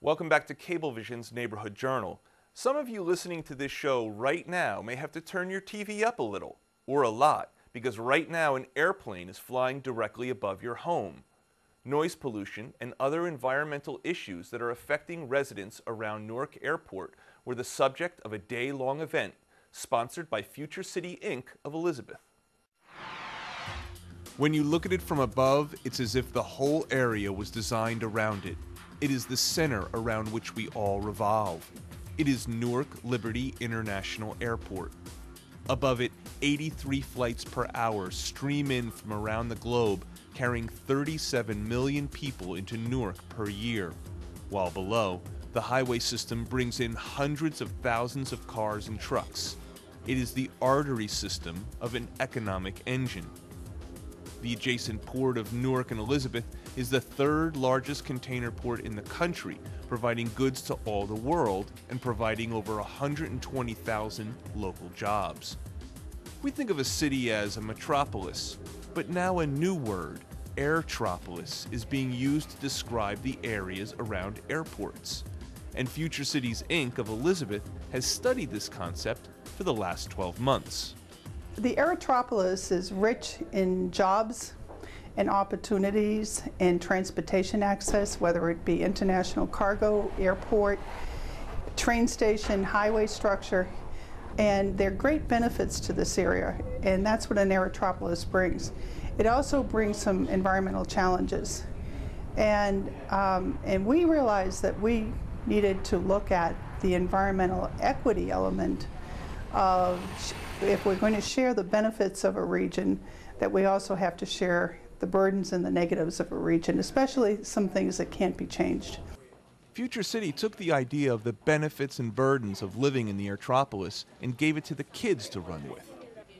Welcome back to Cablevision's Neighborhood Journal. Some of you listening to this show right now may have to turn your TV up a little, or a lot, because right now an airplane is flying directly above your home. Noise pollution and other environmental issues that are affecting residents around Newark Airport were the subject of a day-long event sponsored by Future City Inc. of Elizabeth. When you look at it from above, it's as if the whole area was designed around it. It is the center around which we all revolve. It is Newark Liberty International Airport. Above it, 83 flights per hour stream in from around the globe, carrying 37 million people into Newark per year. While below, the highway system brings in hundreds of thousands of cars and trucks. It is the artery system of an economic engine. The adjacent port of Newark and Elizabeth is the third largest container port in the country, providing goods to all the world and providing over 120,000 local jobs. We think of a city as a metropolis, but now a new word, Aerotropolis, is being used to describe the areas around airports. And Future Cities Inc. of Elizabeth has studied this concept for the last 12 months. The Aerotropolis is rich in jobs and opportunities and transportation access, whether it be international cargo, airport, train station, highway structure, and there are great benefits to this area, and that's what an Aerotropolis brings. It also brings some environmental challenges, and we realized that we needed to look at the environmental equity element of, if we're going to share the benefits of a region, that we also have to share the burdens and the negatives of a region, especially some things that can't be changed. Future City took the idea of the benefits and burdens of living in the Aerotropolis and gave it to the kids to run with.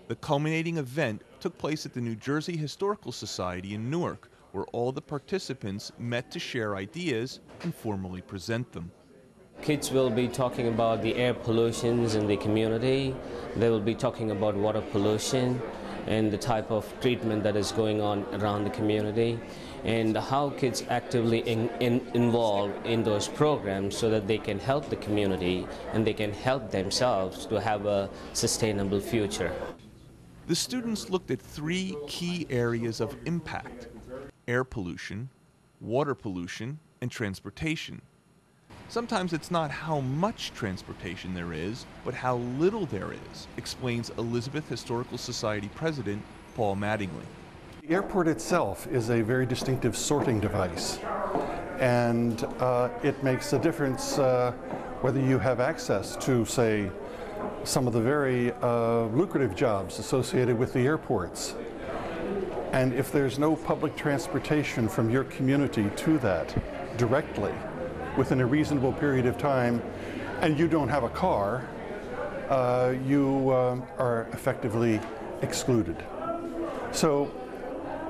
The culminating event took place at the New Jersey Historical Society in Newark, where all the participants met to share ideas and formally present them. Kids will be talking about the air pollutions in the community. They will be talking about water pollution and the type of treatment that is going on around the community, and how kids actively involve in those programs so that they can help the community and they can help themselves to have a sustainable future. The students looked at three key areas of impact: air pollution, water pollution, and transportation. Sometimes it's not how much transportation there is, but how little there is, explains Elizabeth Historical Society President Paul Mattingly. The airport itself is a very distinctive sorting device, and it makes a difference whether you have access to, say, some of the very lucrative jobs associated with the airports. And if there's no public transportation from your community to that directly, within a reasonable period of time, and you don't have a car, you are effectively excluded. So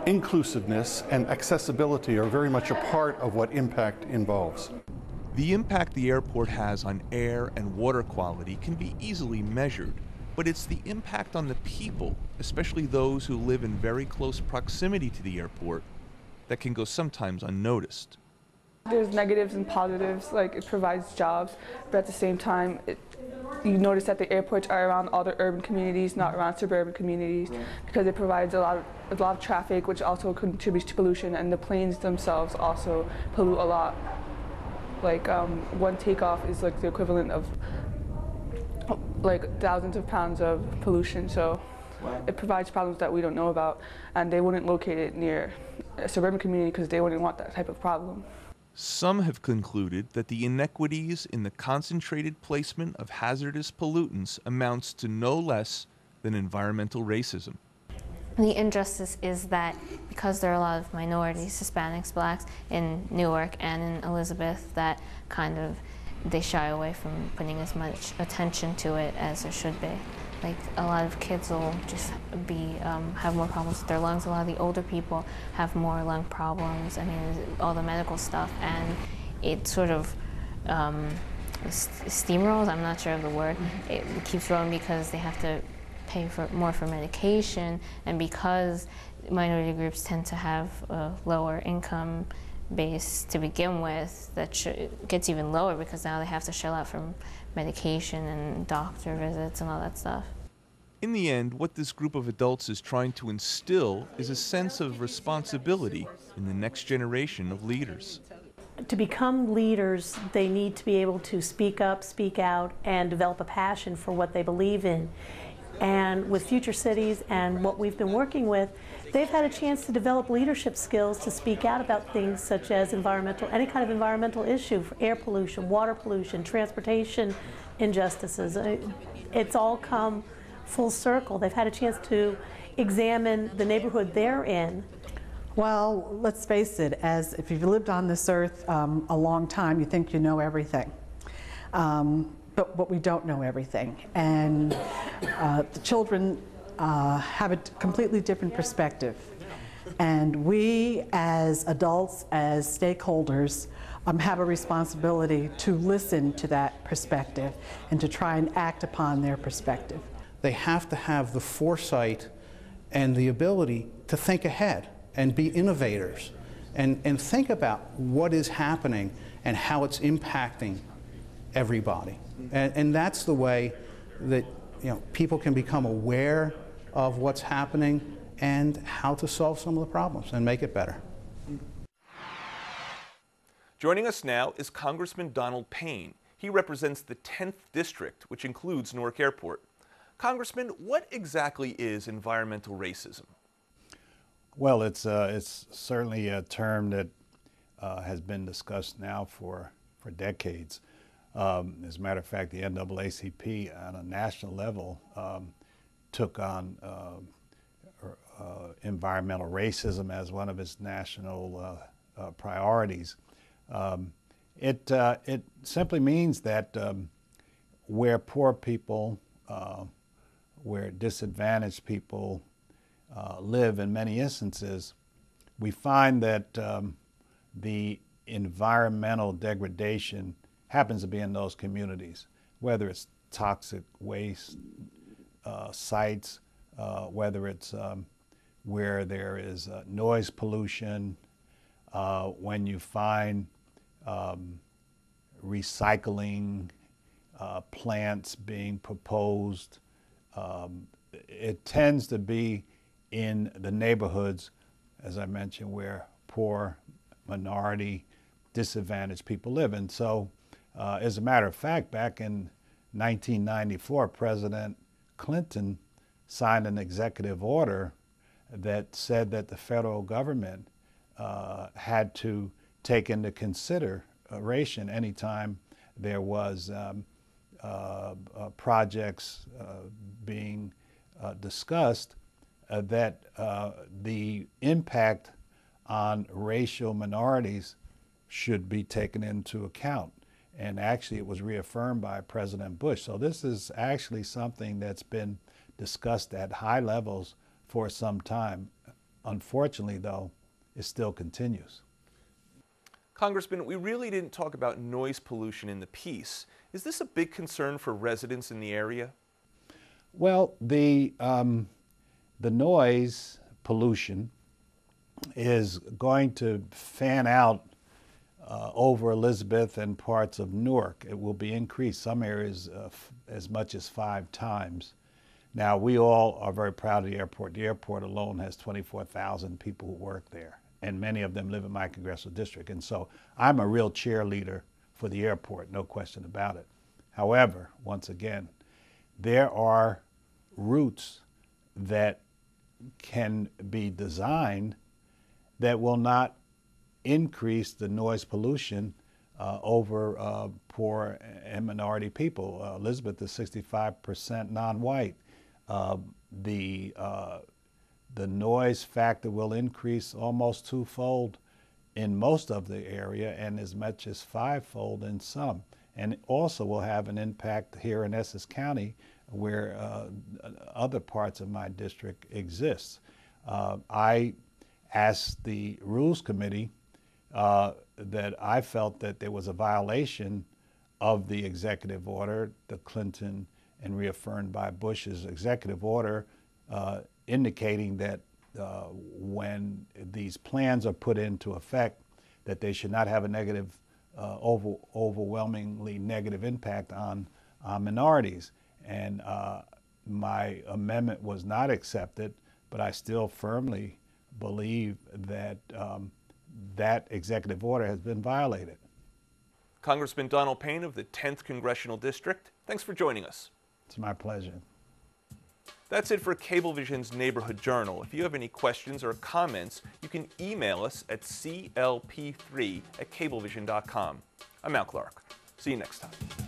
inclusiveness and accessibility are very much a part of what impact involves. The impact the airport has on air and water quality can be easily measured, but it's the impact on the people, especially those who live in very close proximity to the airport, that can go sometimes unnoticed. There's negatives and positives, like it provides jobs, but at the same time, you notice that the airports are around all the urban communities, not around suburban communities, because it provides a lot of traffic, which also contributes to pollution, and the planes themselves also pollute a lot. Like one takeoff is like the equivalent of like thousands of pounds of pollution, so it provides problems that we don't know about, and they wouldn't locate it near a suburban community because they wouldn't want that type of problem. Some have concluded that the inequities in the concentrated placement of hazardous pollutants amounts to no less than environmental racism. The injustice is that because there are a lot of minorities, Hispanics, blacks in Newark and in Elizabeth, that kind of they shy away from putting as much attention to it as there should be. Like a lot of kids will just have more problems with their lungs. A lot of the older people have more lung problems. I mean, all the medical stuff, and it sort of steamrolls. I'm not sure of the word. It keeps growing because they have to pay more for medication, and because minority groups tend to have a lower income, base to begin with that gets even lower because now they have to shell out for medication and doctor visits and all that stuff. In the end, what this group of adults is trying to instill is a sense of responsibility in the next generation of leaders. To become leaders, they need to be able to speak up, speak out, and develop a passion for what they believe in. And with Future Cities and what we've been working with, they've had a chance to develop leadership skills to speak out about things such as any kind of environmental issue, air pollution, water pollution, transportation injustices. It's all come full circle. They've had a chance to examine the neighborhood they're in. Well, let's face it, if you've lived on this earth a long time, you think you know everything. But we don't know everything. And the children have a completely different perspective. And we as adults, as stakeholders, have a responsibility to listen to that perspective and to try and act upon their perspective. They have to have the foresight and the ability to think ahead and be innovators and think about what is happening and how it's impacting everybody. And that's the way that people can become aware of what's happening and how to solve some of the problems and make it better. Joining us now is Congressman Donald Payne. He represents the 10th District, which includes Newark Airport. Congressman, what exactly is environmental racism? Well, it's certainly a term that has been discussed now for decades. As a matter of fact, the NAACP on a national level took on environmental racism as one of its national priorities. It simply means that where poor people, where disadvantaged people live in many instances, we find that the environmental degradation happens to be in those communities, whether it's toxic waste sites, whether it's where there is noise pollution, when you find recycling plants being proposed. It tends to be in the neighborhoods, as I mentioned, where poor, minority, disadvantaged people live. And so, as a matter of fact, back in 1994, President Clinton signed an executive order that said that the federal government had to take into consideration anytime there was projects being discussed, that the impact on racial minorities should be taken into account. And actually it was reaffirmed by President Bush. So this is actually something that's been discussed at high levels for some time. Unfortunately, though, it still continues. Congressman, we really didn't talk about noise pollution in the piece. Is this a big concern for residents in the area? Well, the noise pollution is going to fan out over Elizabeth and parts of Newark. It will be increased, some areas as much as 5 times. Now, we all are very proud of the airport. The airport alone has 24,000 people who work there, and many of them live in my congressional district. And so I'm a real cheerleader for the airport, no question about it. However, once again, there are routes that can be designed that will not increase the noise pollution over poor and minority people. Elizabeth is 65% non-white. The noise factor will increase almost 2-fold in most of the area and as much as 5-fold in some. And also will have an impact here in Essex County where other parts of my district exist. I asked the Rules Committee that I felt that there was a violation of the executive order, the Clinton and reaffirmed by Bush's executive order, indicating that when these plans are put into effect, that they should not have a negative, overwhelmingly negative impact on minorities. And my amendment was not accepted, but I still firmly believe that that executive order has been violated. Congressman Donald Payne of the 10th Congressional District, thanks for joining us. It's my pleasure. That's it for Cablevision's Neighborhood Journal. If you have any questions or comments, you can email us at clp3@cablevision.com. I'm Al Clark. See you next time.